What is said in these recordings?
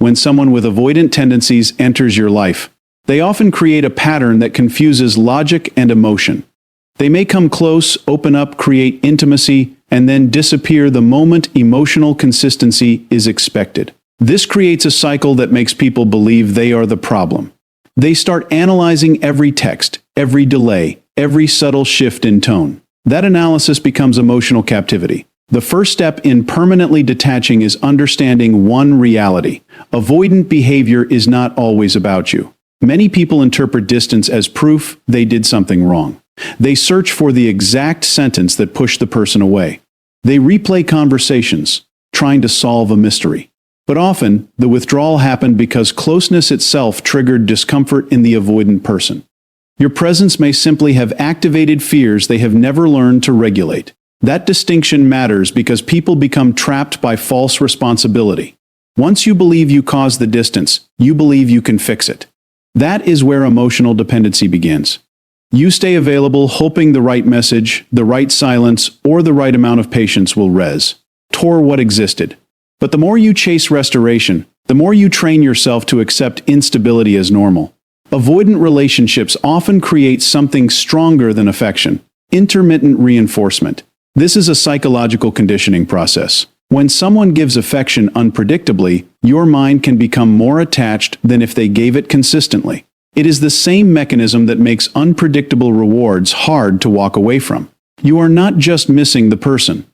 when someone with avoidant tendencies enters your life. They often create a pattern that confuses logic and emotion. They may come close, open up, create intimacy, and then disappear the moment emotional consistency is expected. This creates a cycle that makes people believe they are the problem. They start analyzing every text, every delay, every subtle shift in tone. That analysis becomes emotional captivity. The first step in permanently detaching is understanding one reality. Avoidant behavior is not always about you. Many people interpret distance as proof they did something wrong. They search for the exact sentence that pushed the person away. They replay conversations, trying to solve a mystery. But often, the withdrawal happened because closeness itself triggered discomfort in the avoidant person. Your presence may simply have activated fears they have never learned to regulate. That distinction matters because people become trapped by false responsibility. Once you believe you caused the distance, you believe you can fix it. That is where emotional dependency begins. You stay available hoping the right message, the right silence, or the right amount of patience will restore what existed. But the more you chase restoration, the more you train yourself to accept instability as normal. Avoidant relationships often create something stronger than affection: intermittent reinforcement. This is a psychological conditioning process. When someone gives affection unpredictably, your mind can become more attached than if they gave it consistently. It is the same mechanism that makes unpredictable rewards hard to walk away from. You are not just missing the person.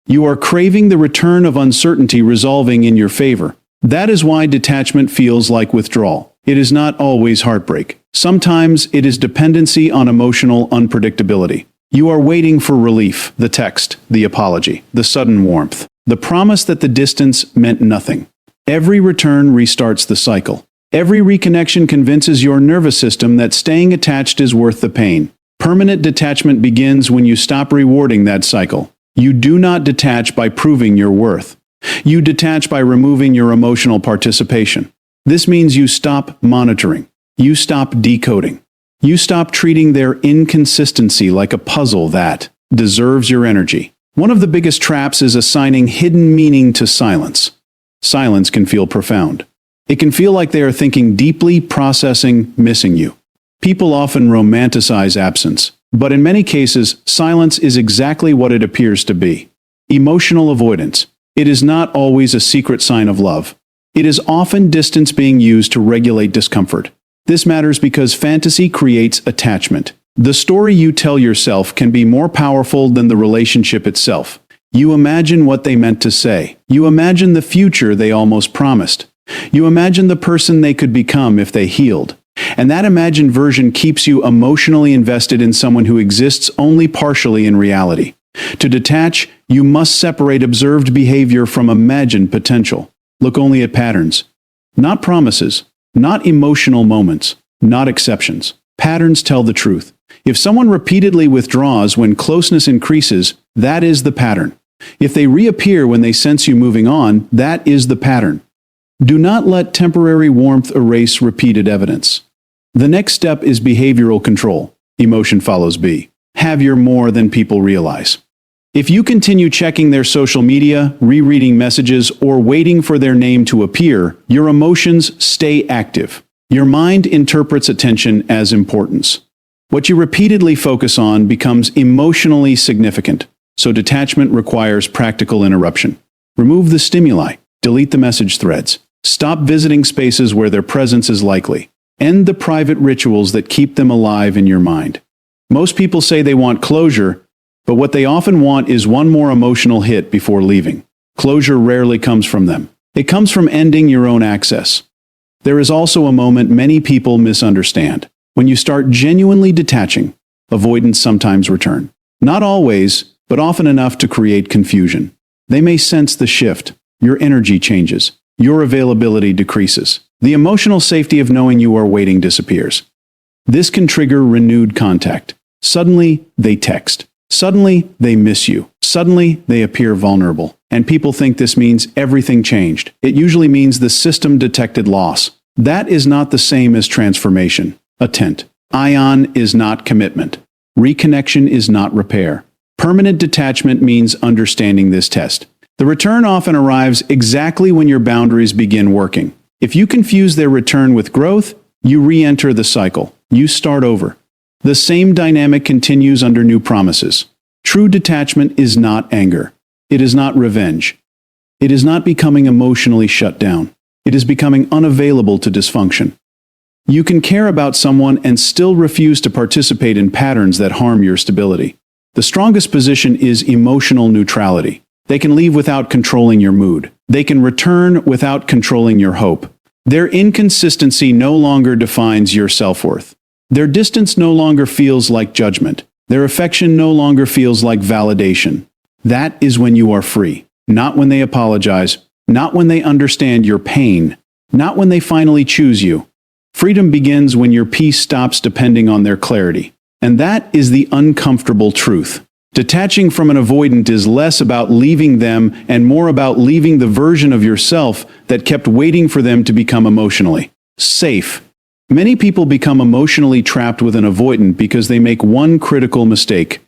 You are craving the return of uncertainty resolving in your favor. That is why detachment feels like withdrawal. It is not always heartbreak. Sometimes it is dependency on emotional unpredictability. You are waiting for relief, the text, the apology, the sudden warmth, the promise that the distance meant nothing. Every return restarts the cycle. Every reconnection convinces your nervous system that staying attached is worth the pain. Permanent detachment begins when you stop rewarding that cycle. You do not detach by proving your worth. You detach by removing your emotional participation. This means you stop monitoring. You stop decoding. You stop treating their inconsistency like a puzzle that deserves your energy. One of the biggest traps is assigning hidden meaning to silence. Silence can feel profound. It can feel like they are thinking deeply, processing, missing you. People often romanticize absence, but in many cases, silence is exactly what it appears to be. Emotional avoidance. It is not always a secret sign of love. It is often distance being used to regulate discomfort. This matters because fantasy creates attachment. The story you tell yourself can be more powerful than the relationship itself. You imagine what they meant to say. You imagine the future they almost promised. You imagine the person they could become if they healed. And that imagined version keeps you emotionally invested in someone who exists only partially in reality. To detach, you must separate observed behavior from imagined potential. Look only at patterns, not promises, not emotional moments, not exceptions. Patterns tell the truth. If someone repeatedly withdraws when closeness increases, that is the pattern. If they reappear when they sense you moving on, that is the pattern. Do not let temporary warmth erase repeated evidence. The next step is behavioral control. Emotion follows B. Have your more than people realize. If you continue checking their social media, rereading messages, or waiting for their name to appear, your emotions stay active. Your mind interprets attention as importance. What you repeatedly focus on becomes emotionally significant, so detachment requires practical interruption. Remove the stimuli, delete the message threads, stop visiting spaces where their presence is likely, end the private rituals that keep them alive in your mind. Most people say they want closure, but what they often want is one more emotional hit before leaving. Closure rarely comes from them. It comes from ending your own access. There is also a moment many people misunderstand. When you start genuinely detaching, avoidance sometimes returns. Not always, but often enough to create confusion. They may sense the shift. Your energy changes. Your availability decreases. The emotional safety of knowing you are waiting disappears. This can trigger renewed contact. Suddenly, they text. Suddenly, they miss you. Suddenly, they appear vulnerable. And people think this means everything changed. It usually means the system detected loss. That is not the same as transformation. Attent. Ion is not commitment. Reconnection is not repair. Permanent detachment means understanding this test. The return often arrives exactly when your boundaries begin working. If you confuse their return with growth, you re-enter the cycle. You start over. The same dynamic continues under new promises. True detachment is not anger. It is not revenge. It is not becoming emotionally shut down. It is becoming unavailable to dysfunction. You can care about someone and still refuse to participate in patterns that harm your stability. The strongest position is emotional neutrality. They can leave without controlling your mood. They can return without controlling your hope. Their inconsistency no longer defines your self-worth. Their distance no longer feels like judgment. Their affection no longer feels like validation. That is when you are free. Not when they apologize. Not when they understand your pain. Not when they finally choose you. Freedom begins when your peace stops depending on their clarity. And that is the uncomfortable truth. Detaching from an avoidant is less about leaving them and more about leaving the version of yourself that kept waiting for them to become emotionally safe. Many people become emotionally trapped with an avoidant because they make one critical mistake.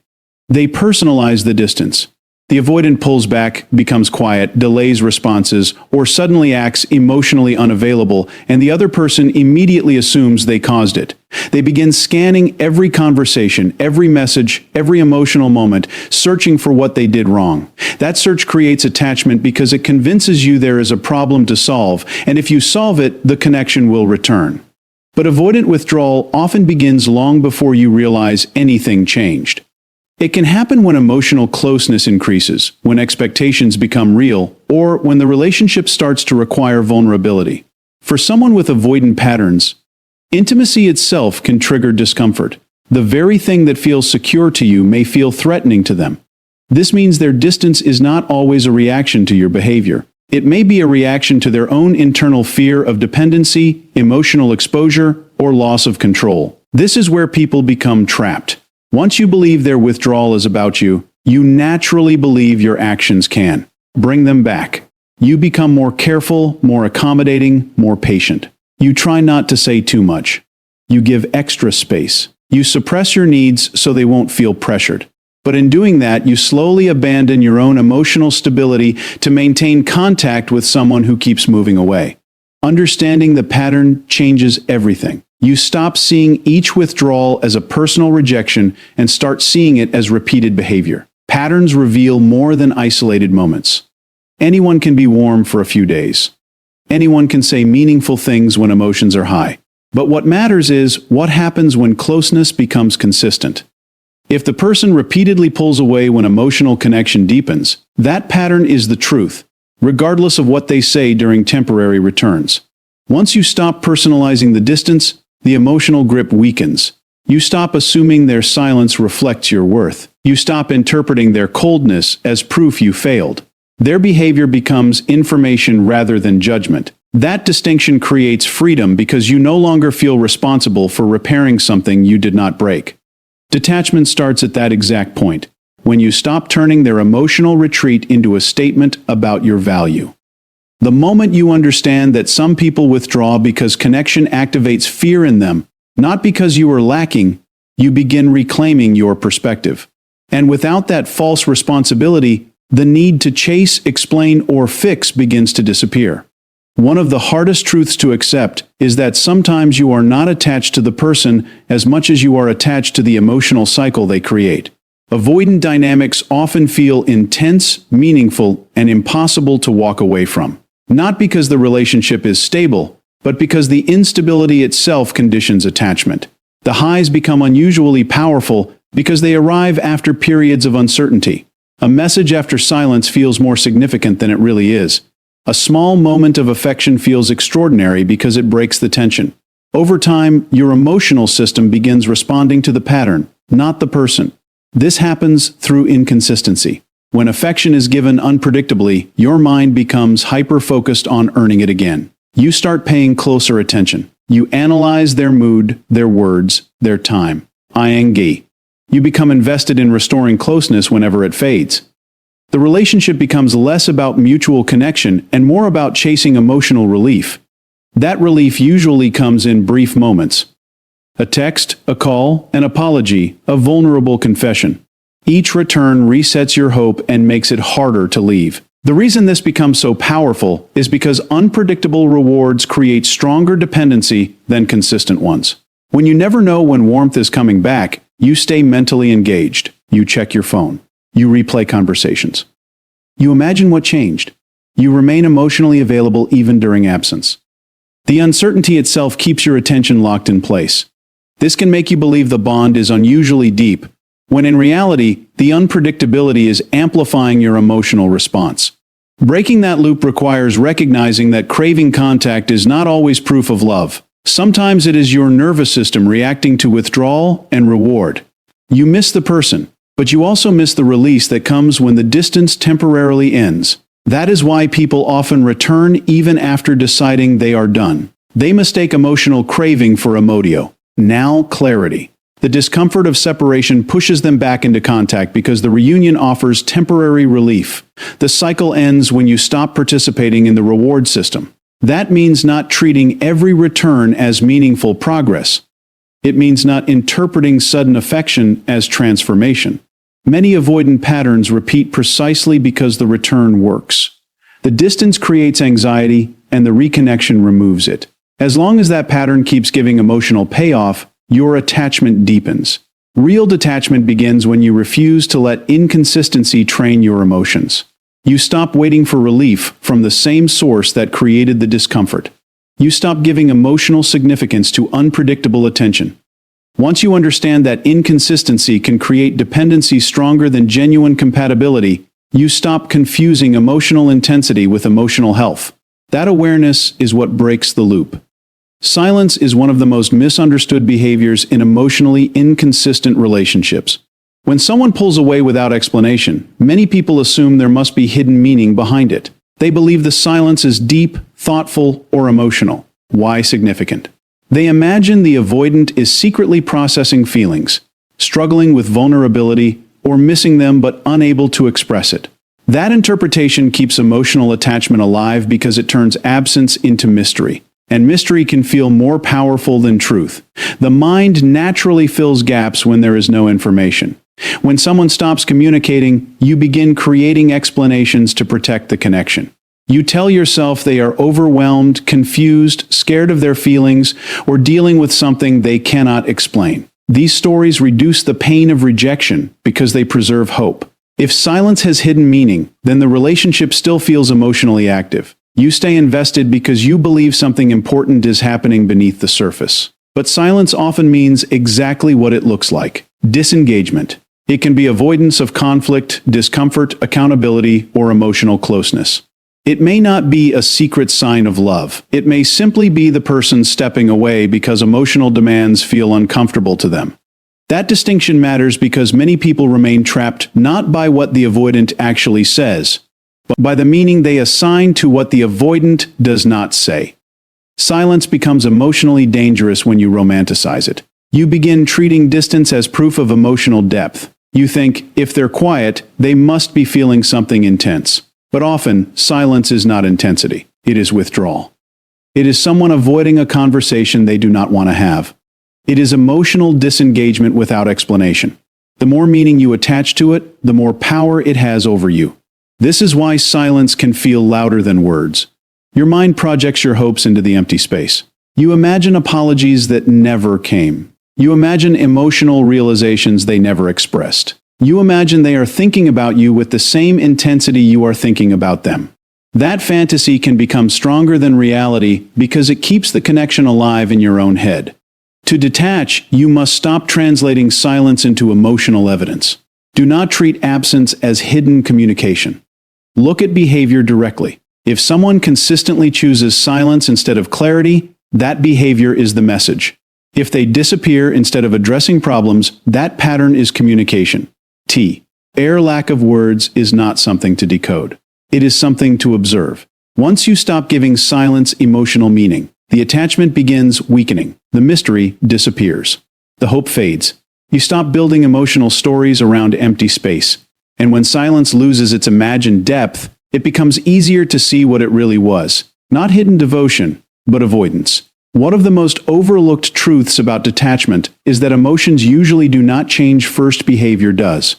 They personalize the distance. The avoidant pulls back, becomes quiet, delays responses, or suddenly acts emotionally unavailable, and the other person immediately assumes they caused it. They begin scanning every conversation, every message, every emotional moment, searching for what they did wrong. That search creates attachment because it convinces you there is a problem to solve, and if you solve it, the connection will return. But avoidant withdrawal often begins long before you realize anything changed. It can happen when emotional closeness increases, when expectations become real, or when the relationship starts to require vulnerability. For someone with avoidant patterns, intimacy itself can trigger discomfort. The very thing that feels secure to you may feel threatening to them. This means their distance is not always a reaction to your behavior. It may be a reaction to their own internal fear of dependency, emotional exposure, or loss of control. This is where people become trapped. Once you believe their withdrawal is about you, you naturally believe your actions can bring them back. You become more careful, more accommodating, more patient. You try not to say too much. You give extra space. You suppress your needs so they won't feel pressured. But in doing that, you slowly abandon your own emotional stability to maintain contact with someone who keeps moving away. Understanding the pattern changes everything. You stop seeing each withdrawal as a personal rejection and start seeing it as repeated behavior. Patterns reveal more than isolated moments. Anyone can be warm for a few days. Anyone can say meaningful things when emotions are high. But what matters is what happens when closeness becomes consistent. If the person repeatedly pulls away when emotional connection deepens, that pattern is the truth, regardless of what they say during temporary returns. Once you stop personalizing the distance, the emotional grip weakens. You stop assuming their silence reflects your worth. You stop interpreting their coldness as proof you failed. Their behavior becomes information rather than judgment. That distinction creates freedom because you no longer feel responsible for repairing something you did not break. Detachment starts at that exact point, when you stop turning their emotional retreat into a statement about your value. The moment you understand that some people withdraw because connection activates fear in them, not because you are lacking, you begin reclaiming your perspective. And without that false responsibility, the need to chase, explain, or fix begins to disappear. One of the hardest truths to accept is that sometimes you are not attached to the person as much as you are attached to the emotional cycle they create. Avoidant dynamics often feel intense, meaningful, and impossible to walk away from. Not because the relationship is stable, but because the instability itself conditions attachment. The highs become unusually powerful because they arrive after periods of uncertainty. A message after silence feels more significant than it really is. A small moment of affection feels extraordinary because it breaks the tension. Over time, your emotional system begins responding to the pattern, not the person. This happens through inconsistency. When affection is given unpredictably, your mind becomes hyper-focused on earning it again. You start paying closer attention. You analyze their mood, their words, their time. Ing. You become invested in restoring closeness whenever it fades. The relationship becomes less about mutual connection and more about chasing emotional relief. That relief usually comes in brief moments. A text, a call, an apology, a vulnerable confession. Each return resets your hope and makes it harder to leave. The reason this becomes so powerful is because unpredictable rewards create stronger dependency than consistent ones. When you never know when warmth is coming back, you stay mentally engaged. You check your phone. You replay conversations. You imagine what changed. You remain emotionally available even during absence. The uncertainty itself keeps your attention locked in place. This can make you believe the bond is unusually deep, when in reality, the unpredictability is amplifying your emotional response. Breaking that loop requires recognizing that craving contact is not always proof of love. Sometimes it is your nervous system reacting to withdrawal and reward. You miss the person, but you also miss the release that comes when the distance temporarily ends. That is why people often return even after deciding they are done. They mistake emotional craving for emodio. Now clarity. The discomfort of separation pushes them back into contact because the reunion offers temporary relief. The cycle ends when you stop participating in the reward system. That means not treating every return as meaningful progress. It means not interpreting sudden affection as transformation. Many avoidant patterns repeat precisely because the return works. The distance creates anxiety, and the reconnection removes it. As long as that pattern keeps giving emotional payoff, your attachment deepens. Real detachment begins when you refuse to let inconsistency train your emotions. You stop waiting for relief from the same source that created the discomfort. You stop giving emotional significance to unpredictable attention. Once you understand that inconsistency can create dependency stronger than genuine compatibility, you stop confusing emotional intensity with emotional health. That awareness is what breaks the loop. Silence is one of the most misunderstood behaviors in emotionally inconsistent relationships. When someone pulls away without explanation, many people assume there must be hidden meaning behind it. They believe the silence is deep, thoughtful, or emotional. Why significant? They imagine the avoidant is secretly processing feelings, struggling with vulnerability, or missing them but unable to express it. That interpretation keeps emotional attachment alive because it turns absence into mystery. And mystery can feel more powerful than truth. The mind naturally fills gaps when there is no information. When someone stops communicating, you begin creating explanations to protect the connection. You tell yourself they are overwhelmed, confused, scared of their feelings, or dealing with something they cannot explain. These stories reduce the pain of rejection because they preserve hope. If silence has hidden meaning, then the relationship still feels emotionally active. You stay invested because you believe something important is happening beneath the surface. But silence often means exactly what it looks like: disengagement. It can be avoidance of conflict, discomfort, accountability, or emotional closeness. It may not be a secret sign of love. It may simply be the person stepping away because emotional demands feel uncomfortable to them. That distinction matters because many people remain trapped not by what the avoidant actually says, but by the meaning they assign to what the avoidant does not say. Silence becomes emotionally dangerous when you romanticize it. You begin treating distance as proof of emotional depth. You think, if they're quiet, they must be feeling something intense. But often, silence is not intensity. It is withdrawal. It is someone avoiding a conversation they do not want to have. It is emotional disengagement without explanation. The more meaning you attach to it, the more power it has over you. This is why silence can feel louder than words. Your mind projects your hopes into the empty space. You imagine apologies that never came. You imagine emotional realizations they never expressed. You imagine they are thinking about you with the same intensity you are thinking about them. That fantasy can become stronger than reality because it keeps the connection alive in your own head. To detach, you must stop translating silence into emotional evidence. Do not treat absence as hidden communication. Look at behavior directly. If someone consistently chooses silence instead of clarity, that behavior is the message. If they disappear instead of addressing problems, that pattern is communication. Lack of words is not something to decode. It is something to observe. Once you stop giving silence emotional meaning, the attachment begins weakening. The mystery disappears. The hope fades. You stop building emotional stories around empty space. And when silence loses its imagined depth, it becomes easier to see what it really was. Not hidden devotion, but avoidance. One of the most overlooked truths about detachment is that emotions usually do not change first, behavior does.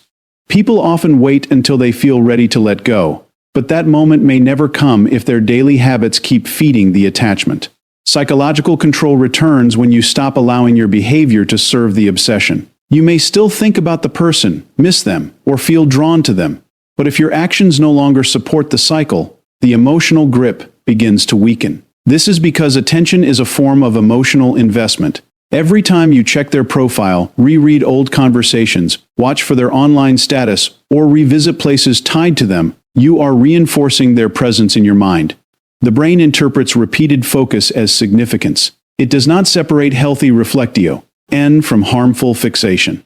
People often wait until they feel ready to let go, but that moment may never come if their daily habits keep feeding the attachment. Psychological control returns when you stop allowing your behavior to serve the obsession. You may still think about the person, miss them, or feel drawn to them, but if your actions no longer support the cycle, the emotional grip begins to weaken. This is because attention is a form of emotional investment. Every time you check their profile, reread old conversations, watch for their online status, or revisit places tied to them, you are reinforcing their presence in your mind. The brain interprets repeated focus as significance. It does not separate healthy reflectio, N, from harmful fixation.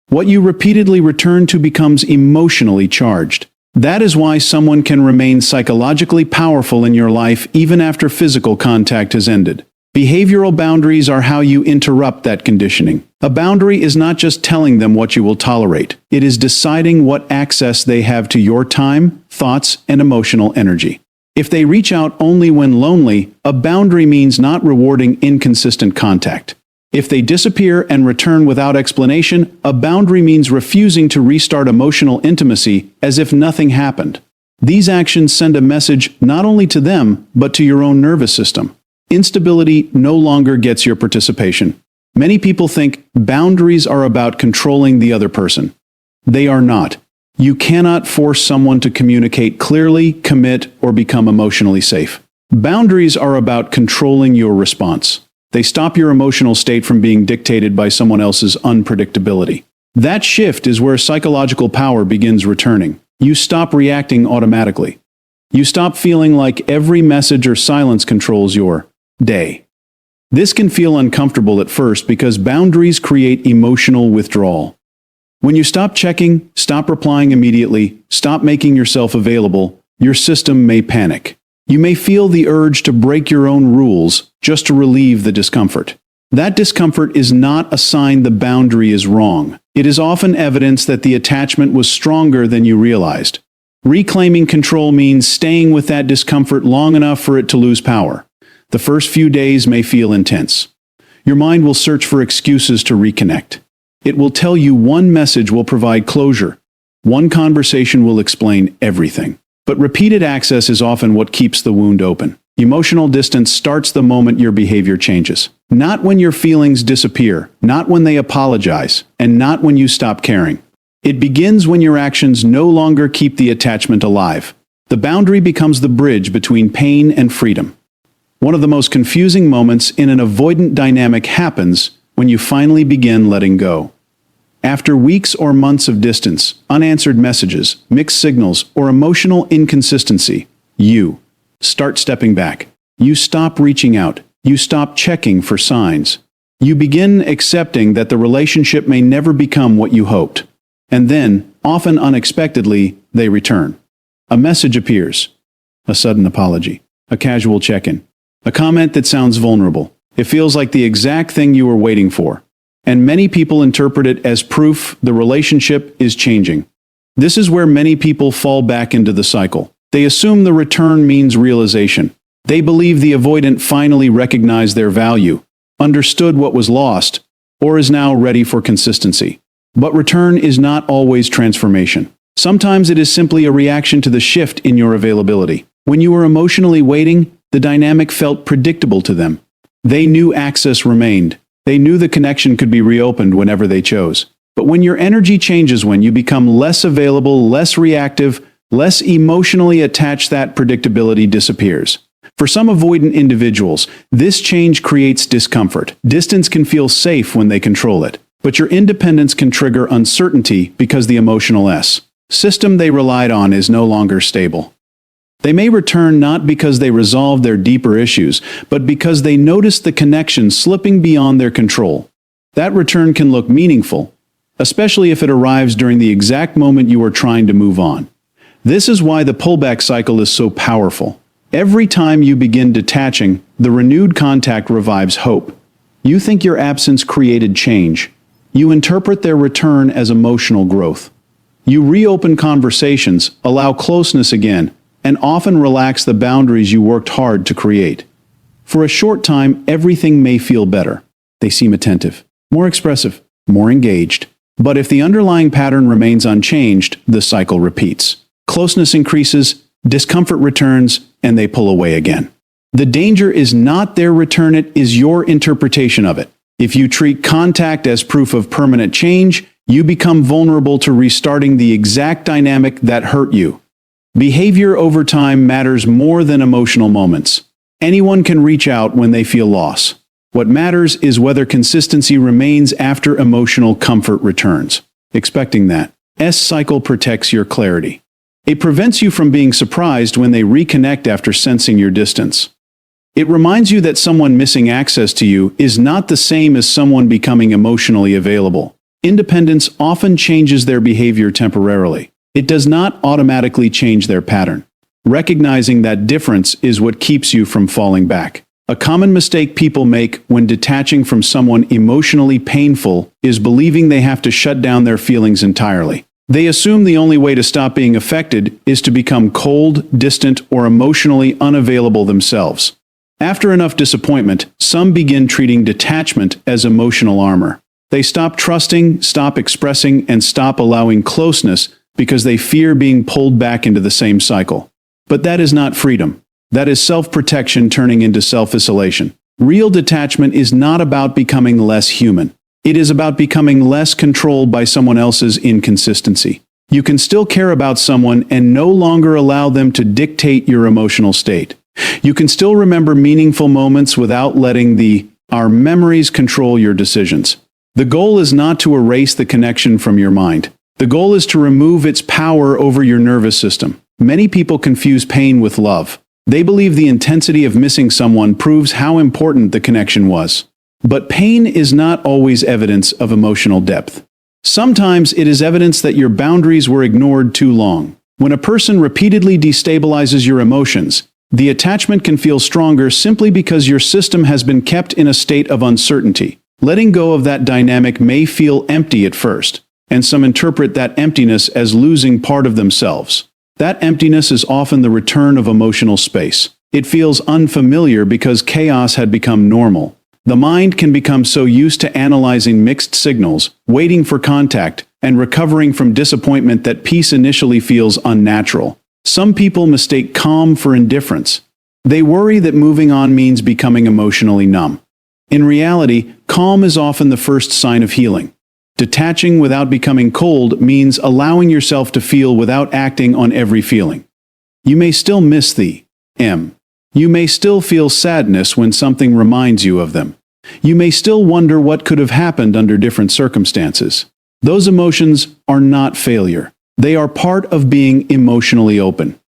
What you repeatedly return to becomes emotionally charged. That is why someone can remain psychologically powerful in your life even after physical contact has ended. Behavioral boundaries are how you interrupt that conditioning. A boundary is not just telling them what you will tolerate. It is deciding what access they have to your time, thoughts, and emotional energy. If they reach out only when lonely, a boundary means not rewarding inconsistent contact. If they disappear and return without explanation, a boundary means refusing to restart emotional intimacy as if nothing happened. These actions send a message not only to them, but to your own nervous system. Instability no longer gets your participation. Many people think boundaries are about controlling the other person. They are not. You cannot force someone to communicate clearly, commit, or become emotionally safe. Boundaries are about controlling your response. They stop your emotional state from being dictated by someone else's unpredictability. That shift is where psychological power begins returning. You stop reacting automatically. You stop feeling like every message or silence controls your day. This can feel uncomfortable at first because boundaries create emotional withdrawal. When you stop checking, stop replying immediately, stop making yourself available, your system may panic. You may feel the urge to break your own rules just to relieve the discomfort. That discomfort is not a sign the boundary is wrong. It is often evidence that the attachment was stronger than you realized. Reclaiming control means staying with that discomfort long enough for it to lose power. The first few days may feel intense. Your mind will search for excuses to reconnect. It will tell you one message will provide closure. One conversation will explain everything. But repeated access is often what keeps the wound open. Emotional distance starts the moment your behavior changes. Not when your feelings disappear, not when they apologize, and not when you stop caring. It begins when your actions no longer keep the attachment alive. The boundary becomes the bridge between pain and freedom. One of the most confusing moments in an avoidant dynamic happens when you finally begin letting go. After weeks or months of distance, unanswered messages, mixed signals, or emotional inconsistency, you start stepping back. You stop reaching out. You stop checking for signs. You begin accepting that the relationship may never become what you hoped. And then, often unexpectedly, they return. A message appears. A sudden apology. A casual check-in. A comment that sounds vulnerable. It feels like the exact thing you were waiting for. And many people interpret it as proof the relationship is changing. This is where many people fall back into the cycle. They assume the return means realization. They believe the avoidant finally recognized their value, understood what was lost, or is now ready for consistency. But return is not always transformation. Sometimes it is simply a reaction to the shift in your availability. When you were emotionally waiting, the dynamic felt predictable to them. They knew access remained. They knew the connection could be reopened whenever they chose. But when your energy changes, when you become less available, less reactive, less emotionally attached, that predictability disappears. For some avoidant individuals, this change creates discomfort. Distance can feel safe when they control it. But your independence can trigger uncertainty because the emotional system they relied on is no longer stable. They may return not because they resolved their deeper issues, but because they noticed the connection slipping beyond their control. That return can look meaningful, especially if it arrives during the exact moment you are trying to move on. This is why the pullback cycle is so powerful. Every time you begin detaching, the renewed contact revives hope. You think your absence created change. You interpret their return as emotional growth. You reopen conversations, allow closeness again, and often relax the boundaries you worked hard to create. For a short time, everything may feel better. They seem attentive, more expressive, more engaged. But if the underlying pattern remains unchanged, the cycle repeats. Closeness increases, discomfort returns, and they pull away again. The danger is not their return, it is your interpretation of it. If you treat contact as proof of permanent change, you become vulnerable to restarting the exact dynamic that hurt you. Behavior over time matters more than emotional moments. Anyone can reach out when they feel loss. What matters is whether consistency remains after emotional comfort returns. Expecting that cycle protects your clarity. It prevents you from being surprised when they reconnect after sensing your distance. It reminds you that someone missing access to you is not the same as someone becoming emotionally available. Independence often changes their behavior temporarily. It does not automatically change their pattern. Recognizing that difference is what keeps you from falling back. A common mistake people make when detaching from someone emotionally painful is believing they have to shut down their feelings entirely. They assume the only way to stop being affected is to become cold, distant, or emotionally unavailable themselves. After enough disappointment, some begin treating detachment as emotional armor. They stop trusting, stop expressing, and stop allowing closeness because they fear being pulled back into the same cycle. But that is not freedom. That is self-protection turning into self-isolation. Real detachment is not about becoming less human. It is about becoming less controlled by someone else's inconsistency. You can still care about someone and no longer allow them to dictate your emotional state. You can still remember meaningful moments without letting our memories control your decisions. The goal is not to erase the connection from your mind. The goal is to remove its power over your nervous system. Many people confuse pain with love. They believe the intensity of missing someone proves how important the connection was. But pain is not always evidence of emotional depth. Sometimes it is evidence that your boundaries were ignored too long. When a person repeatedly destabilizes your emotions, the attachment can feel stronger simply because your system has been kept in a state of uncertainty. Letting go of that dynamic may feel empty at first, and some interpret that emptiness as losing part of themselves. That emptiness is often the return of emotional space. It feels unfamiliar because chaos had become normal. The mind can become so used to analyzing mixed signals, waiting for contact, and recovering from disappointment that peace initially feels unnatural. Some people mistake calm for indifference. They worry that moving on means becoming emotionally numb. In reality, calm is often the first sign of healing. Detaching without becoming cold means allowing yourself to feel without acting on every feeling. You may still miss them. You may still feel sadness when something reminds you of them. You may still wonder what could have happened under different circumstances. Those emotions are not failure. They are part of being emotionally open.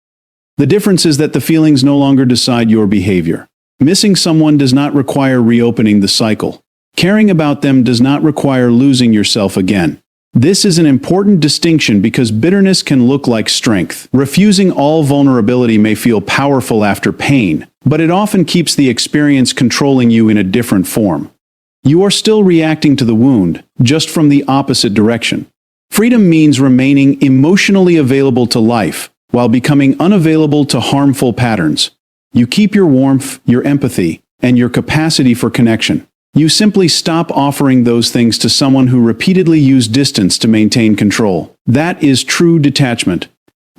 The difference is that the feelings no longer decide your behavior. Missing someone does not require reopening the cycle. Caring about them does not require losing yourself again. This is an important distinction because bitterness can look like strength. Refusing all vulnerability may feel powerful after pain, but it often keeps the experience controlling you in a different form. You are still reacting to the wound, just from the opposite direction. Freedom means remaining emotionally available to life, while becoming unavailable to harmful patterns. You keep your warmth, your empathy, and your capacity for connection. You simply stop offering those things to someone who repeatedly used distance to maintain control. That is true detachment.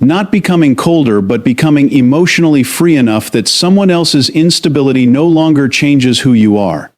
Not becoming colder, but becoming emotionally free enough that someone else's instability no longer changes who you are.